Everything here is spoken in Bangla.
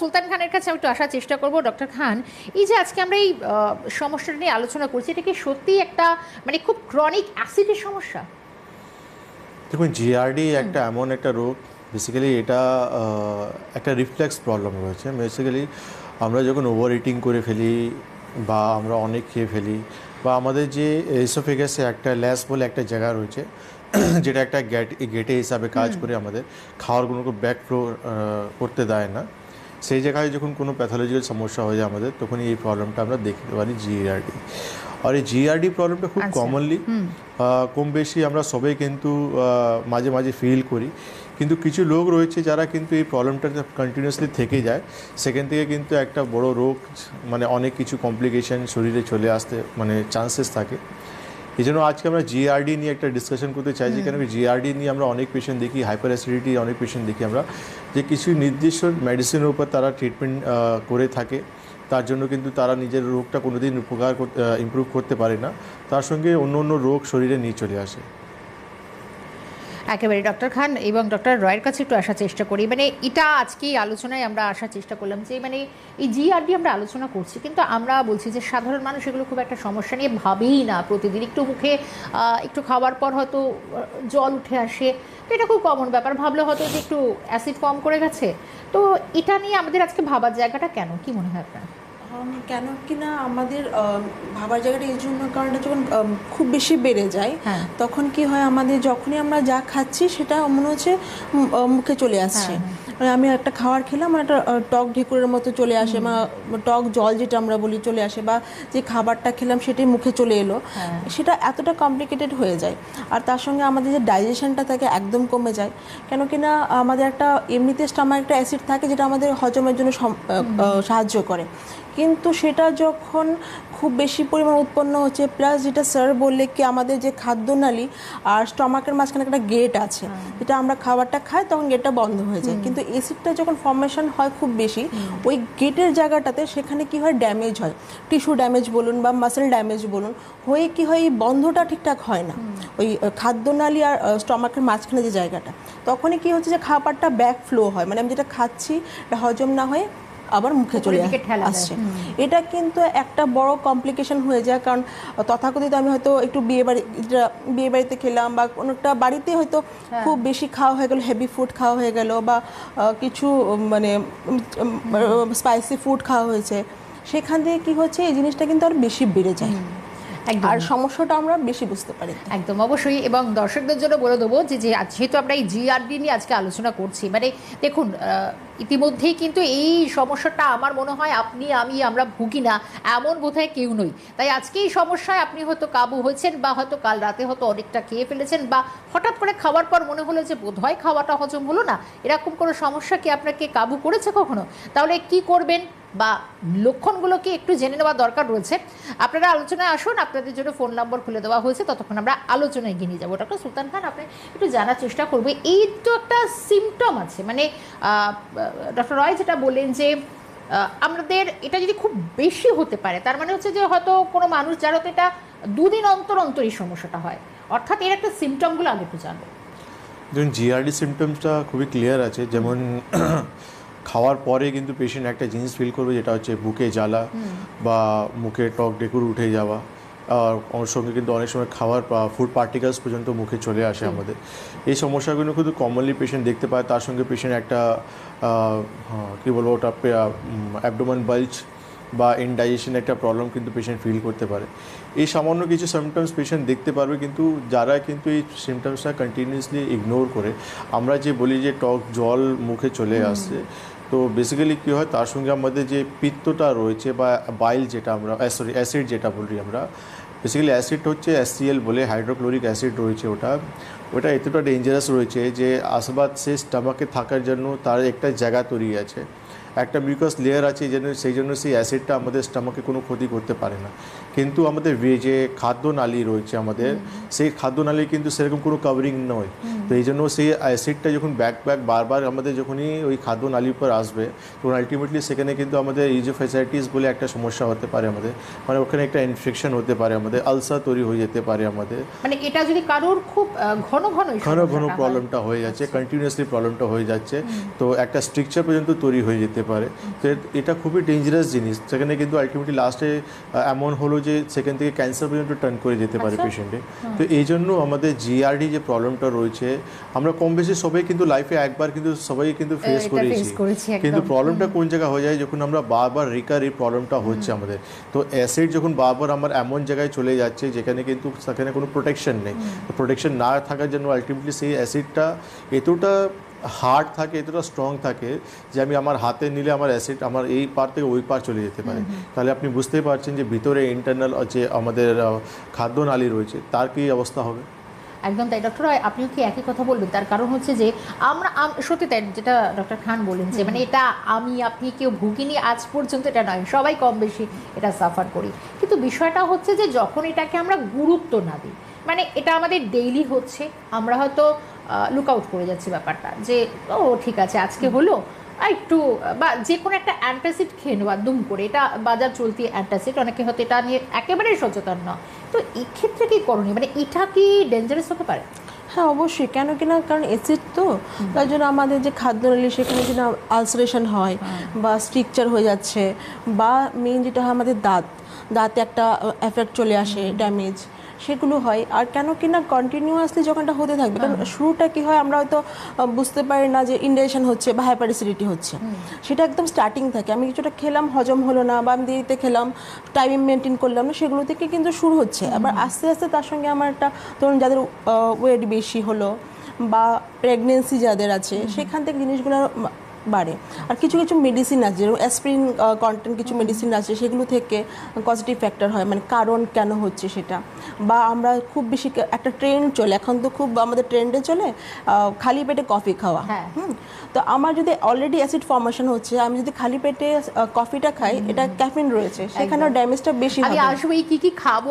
সুলতান খানের কাছে আমি একটু আসার চেষ্টা করব। ডক্টর খান, এই যে আজকে আমরা এই সমস্যাটা নিয়ে আলোচনা করছি, এটা কি সত্যি একটা মানে খুব ক্রনিক অ্যাসিডের সমস্যা? দেখুন, জিআরডি একটা এমন একটা রোগ, বেসিক্যালি এটা একটা রিফ্লেক্স প্রবলেম রয়েছে। বেসিক্যালি আমরা যখন ওভার ইটিং করে ফেলি বা আমরা অনেক খেয়ে ফেলি, বা আমাদের যে এসোফেগাসে একটা ল্যাস বলে একটা জায়গা রয়েছে যেটা একটা গেটে হিসাবে কাজ করে আমাদের খাওয়ারগুলোকে ব্যাক ফ্লো করতে দেয় না, সেই জায়গায় যখন কোনো প্যাথোলজিক্যাল সমস্যা হয়ে যায় আমাদের, তখনই এই প্রবলেমটা আমরা দেখতে পারি জিআরডি। আর এই জিআরডি প্রবলেমটা খুব কমনলি কম বেশি আমরা সবাই কিন্তু মাঝে মাঝে ফিল করি, কিন্তু কিছু লোক রয়েছে যারা কিন্তু এই প্রবলেমটা কন্টিনিউয়াসলি থেকে যায়, সেখান থেকে কিন্তু একটা বড় রোগ মানে অনেক কিছু কমপ্লিকেশন শরীরে চলে আসতে মানে চান্সেস থাকে। এই জন্য আজকে আমরা জিআরডি নিয়ে একটা ডিসকাশন করতে চাইছি, কেন কি জিআরডি নিয়ে আমরা অনেক পেশেন্ট দেখি, হাইপার অ্যাসিডিটি অনেক পেশেন্ট দেখি আমরা, যে কিছু নির্দিষ্ট মেডিসিনের উপর তারা ট্রিটমেন্ট করে থাকে, তার জন্য কিন্তু তারা নিজের রোগটা কোনোদিন ইমপ্রুভ করতে পারে না, তার সঙ্গে অন্য অন্য রোগ শরীরে নিয়ে চলে আসে। একেবারে ডক্টর খান এবং ডক্টর রয়ের কাছে একটু আসার চেষ্টা করি। মানে এটা আজকে আলোচনায় আমরা আসার চেষ্টা করলাম যে মানে এই জিআরডি আমরা আলোচনা করছি, কিন্তু আমরা বলছি যে সাধারণ মানুষ এগুলো খুব একটা সমস্যা নিয়ে ভাবেই না। প্রতিদিন একটু মুখে একটু খাওয়ার পর হয়তো জল উঠে আসে, তো এটা খুব কমন ব্যাপার। ভাবলে হয়তো যে একটু অ্যাসিড কম করে গেছে। তো এটা নিয়ে আমাদের আজকে ভাবার জায়গাটা কেন, কি মনে হয় আপনার? কেন কিনা আমাদের ভাবার জায়গাটা এই জন্য, কারণ যখন খুব বেশি বেড়ে যায় তখন কি হয়, আমাদের যখনই আমরা যা খাচ্ছি সেটা মনে হচ্ছে মুখে চলে আসছে। মানে আমি একটা খাবার খেলাম, একটা টক ঢেকুরের মতো চলে আসে, বা টক জল যেটা আমরা বলি চলে আসে, বা যে খাবারটা খেলাম সেটাই মুখে চলে এলো, সেটা এতটা কমপ্লিকেটেড হয়ে যায়। আর তার সঙ্গে আমাদের যে ডাইজেশনটা থাকে একদম কমে যায়, কেন কিনা আমাদের একটা এমনিতে স্টামাক একটা অ্যাসিড থাকে যেটা আমাদের হজমের জন্য সাহায্য করে, কিন্তু সেটা যখন খুব বেশি পরিমাণ উৎপন্ন হচ্ছে, প্লাস যেটা স্যার বললে কি আমাদের যে খাদ্যনালী আর স্টমাকের মাঝখানে একটা গেট আছে, যেটা আমরা খাবারটা খাই তখন গেটটা বন্ধ হয়ে যায়, কিন্তু অ্যাসিডটা যখন ফর্মেশন হয় খুব বেশি ওই গেটের জায়গাটাতে, সেখানে কি হয় ড্যামেজ হয়, টিস্যু ড্যামেজ বলুন বা মাসেল ড্যামেজ বলুন, হয়ে কি হয় এই বন্ধটা ঠিকঠাক হয় না ওই খাদ্যনালী আর স্টমাকের মাঝখানে যে জায়গাটা, তখনই কি হচ্ছে যে খাবারটা ব্যাক ফ্লো হয়, মানে আমি যেটা খাচ্ছি এটা হজম না হয়ে আবার মুখে চলে আসছে। এটা কিন্তু একটা বড় কমপ্লিকেশন হয়ে যায়, কারণ তথাকথিত আমি হয়তো একটু বিয়ে বাড়িতে খেলাম বা কোনো একটা বাড়িতে হয়তো খুব বেশি খাওয়া হয়ে গেল, হেভি ফুড খাওয়া হয়ে গেল, বা কিছু মানে স্পাইসি ফুড খাওয়া হয়েছে, সেখান থেকে কি হচ্ছে এই জিনিসটা কিন্তু আর বেশি বেড়ে যায়, আর সমস্যাটা আমরা বেশি বুঝতে পারি। একদম অবশ্যই। এবং দর্শকদের জন্য বলে দেবো যে যেহেতু আমরা এই জিআরডি নিয়ে আজকে আলোচনা করছি, মানে দেখুন ইতিমধ্যেই কিন্তু এই সমস্যাটা আমার মনে হয় আপনি আমি আমরা ভুগি না এমন বোধহয় কেউ নই। তাই আজকে এই সমস্যায় আপনি হয়তো কাবু হয়েছেন, বা হয়তো কাল রাতে হয়তো অনেকটা খেয়ে ফেলেছেন, বা হঠাৎ করে খাওয়ার পর মনে হলো যে বোধহয় খাওয়াটা হজম হলো না, এরকম কোনো সমস্যা কি আপনাকে কাবু করেছে কখনো? তাহলে কি করবেন বা লক্ষণগুলোকে একটু জেনে নেওয়া দরকার রয়েছে। আপনারা আলোচনায় আসুন, আপনাদের জন্য ফোন নম্বর খুলে দেওয়া হয়েছে, ততক্ষণ আমরা আলোচনায় এগিয়ে নিয়ে যাবো। ডক্টর সুলতান খান, আপনি একটু জানার চেষ্টা করবো, এই তো একটা সিমটম আছে, মানে ডক্টর রয় যেটা বললেন যে আমাদের এটা যদি খুব বেশি হতে পারে, তার মানে হচ্ছে যে হয়তো কোনো মানুষ যার হয়তো এটা দুদিন অন্তর অন্তর এই সমস্যাটা হয়, অর্থাৎ এর একটা সিমটমগুলো আগে একটু জানবো। যেমন জিআরডি সিমটমসটা খুবই ক্লিয়ার আছে, যেমন খাওয়ার পরে কিন্তু পেশেন্ট একটা জিনিস ফিল করবে, যেটা হচ্ছে বুকে জ্বালা বা মুখে টক ডেকুর উঠে যাওয়া, আর ওর সঙ্গে কিন্তু অনেক সময় খাওয়ার ফুড পার্টিকেলস পর্যন্ত মুখে চলে আসে আমাদের। এই সমস্যাগুলো কিন্তু কমনলি পেশেন্ট দেখতে পায়। তার সঙ্গে পেশেন্ট একটা কী বলবো ওটা অ্যাবডোমেন বাল্জ বা ইনডাইজেশন একটা প্রবলেম কিন্তু পেশেন্ট ফিল করতে পারে। এই সামান্য কিছু সিমটমস পেশেন্ট দেখতে পারবে, কিন্তু যারা কিন্তু এই সিমটমসটা কন্টিনিউয়াসলি ইগনোর করে, আমরা যে বলি যে টক জল মুখে চলে আসছে, তো বেসিক্যালি কী হয়, তার সঙ্গে আমাদের যে পিত্তটা রয়েছে বা বাইল যেটা আমরা অ্যাসিড যেটা বলি আমরা, বেসিক্যালি অ্যাসিড হচ্ছে HCl বলে, হাইড্রোক্লোরিক অ্যাসিড রয়েছে, ওটা এতটা ডেঞ্জারাস রয়েছে যে আসবাদ সে স্টমাকে থাকার জন্য তার একটা জায়গা তৈরি আছে, একটা মিউকাস লেয়ার আছে, সেই জন্য সেই অ্যাসিডটা আমাদের স্টমাকে কোনো ক্ষতি করতে পারে না। কিন্তু আমাদের যে খাদ্যনালী রয়েছে আমাদের, সেই খাদ্যনালী কিন্তু সেরকম কোনো কভারিং নয়, তো এই জন্য সেই অ্যাসিডটা যখন বারবার আমাদের যখনই ওই খাদ্যনালীর উপর আসবে, তখন আলটিমেটলি সেখানে কিন্তু আমাদের ইজিওফ্যাসাইটিস বলে একটা সমস্যা হতে পারে আমাদের, মানে ওখানে একটা ইনফেকশন হতে পারে আমাদের, আলসার তৈরি হয়ে যেতে পারে আমাদের। মানে এটা যদি কারোর খুব ঘন প্রবলেমটা হয়ে যাচ্ছে, কন্টিনিউয়াসলি প্রবলেমটা হয়ে যাচ্ছে, তো একটা স্ট্রাকচার পর্যন্ত তৈরি হয়ে যেতে যেতে পারে। তো এটা খুবই ডেঞ্জারাস জিনিস, সেখানে কিন্তু আলটিমেটলি লাস্টে এমন হলো যে সেখান থেকে ক্যান্সার পর্যন্ত টার্ন করে যেতে পারে পেশেন্টে। তো এই জন্য আমাদের জিআরডি যে প্রবলেমটা রয়েছে, আমরা কম বেশি সবাই কিন্তু লাইফে একবার কিন্তু সবাই কিন্তু ফেস করেছি, কিন্তু প্রবলেমটা কোন জায়গায় হয়ে যায় যখন আমরা বারবার রিকার এই প্রবলেমটা হচ্ছে আমাদের। তো অ্যাসিড যখন বারবার আমার এমন জায়গায় চলে যাচ্ছে যেখানে কিন্তু সেখানে কোনো প্রোটেকশন নেই, প্রোটেকশন না থাকার জন্য আলটিমেটলি সেই অ্যাসিডটা এতটা হার্ড থাকে, এতটা স্ট্রং থাকে যে আমি আমার হাতে নিলে আমার অ্যাসিড আমার এই পার থেকে ওই পার চলে যেতে পারে। তাহলে আপনি বুঝতেই পারছেন যে ভিতরে ইন্টারনাল যে আমাদের খাদ্যনালী রয়েছে তার কী অবস্থা হবে। একদম তাই ডক্টর, আপনিও কি একই কথা বলবেন? তার কারণ হচ্ছে যে আমরা সত্যি তাই যেটা ডক্টর খান বলেন যে মানে এটা আমি আপনি কেউ ভুগিনি আজ পর্যন্ত, এটা নয়, সবাই কম বেশি এটা সাফার করি। কিন্তু বিষয়টা হচ্ছে যে যখন এটাকে আমরা গুরুত্ব না দিই, মানে এটা আমাদের ডেইলি হচ্ছে, আমরা হয়তো লুক আউট করে যাচ্ছি ব্যাপারটা যে ও ঠিক আছে আজকে হলো একটু, বা যে কোনো একটা অ্যান্টাসিড খেয়ে নেওয়া দুম করে, এটা বাজার চলতি অ্যান্টাসিড, অনেকে হয়তো এটা নিয়ে একেবারেই সচেতন নয়। তো এক্ষেত্রে কি করণীয়, মানে এটা কি ডেঞ্জারাস হতে পারে? হ্যাঁ অবশ্যই, কেন কিনা কারণ অ্যাসিড তো, তার জন্য আমাদের যে খাদ্যনালী সেখানে কিনা আলসারেশন হয় বা স্ট্রিকচার হয়ে যাচ্ছে, বা মেইন যেটা হয় আমাদের দাঁতে একটা এফেক্ট চলে আসে, ড্যামেজ সেগুলো হয়। আর কেন কিনা কন্টিনিউয়াসলি যখন এটা হতে থাকবে, কারণ শুরুটা কি হয় আমরা হয়তো বুঝতে পারি না যে ইনডাইজেশন হচ্ছে বা হাইপারএসিডিটি হচ্ছে, সেটা একদম স্টার্টিং থাকে, আমি কিছুটা খেলাম হজম হলো না বা আমি দেরিতে খেলাম, টাইম মেনটেন করলাম না, সেগুলো থেকে কিন্তু শুরু হচ্ছে। আবার আস্তে আস্তে তার সঙ্গে আমার একটা ধরুন যাদের ওয়েট বেশি হলো বা প্রেগনেন্সি যাদের আছে সেখান থেকে জিনিসগুলো বাড়ে। আর কিছু কিছু মেডিসিন আছে, যেরকম অ্যাসপিরিন কন্টেন্ট কিছু মেডিসিন আছে, সেগুলো থেকে পজিটিভ ফ্যাক্টর হয়, মানে কারণ কেন হচ্ছে সেটা। বা আমরা খুব বেশি একটা ট্রেন্ড চলে, এখন তো খুব আমাদের ট্রেন্ডে চলে খালি পেটে কফি খাওয়া। তো আমার যদি অলরেডি অ্যাসিড ফর্মেশন হচ্ছে, আমি যদি খালি পেটে কফিটা খাই, এটা ক্যাফিন রয়েছে, সেখানেও ড্যামেজটা বেশি হবে। আমি আসলে কি কি খাবো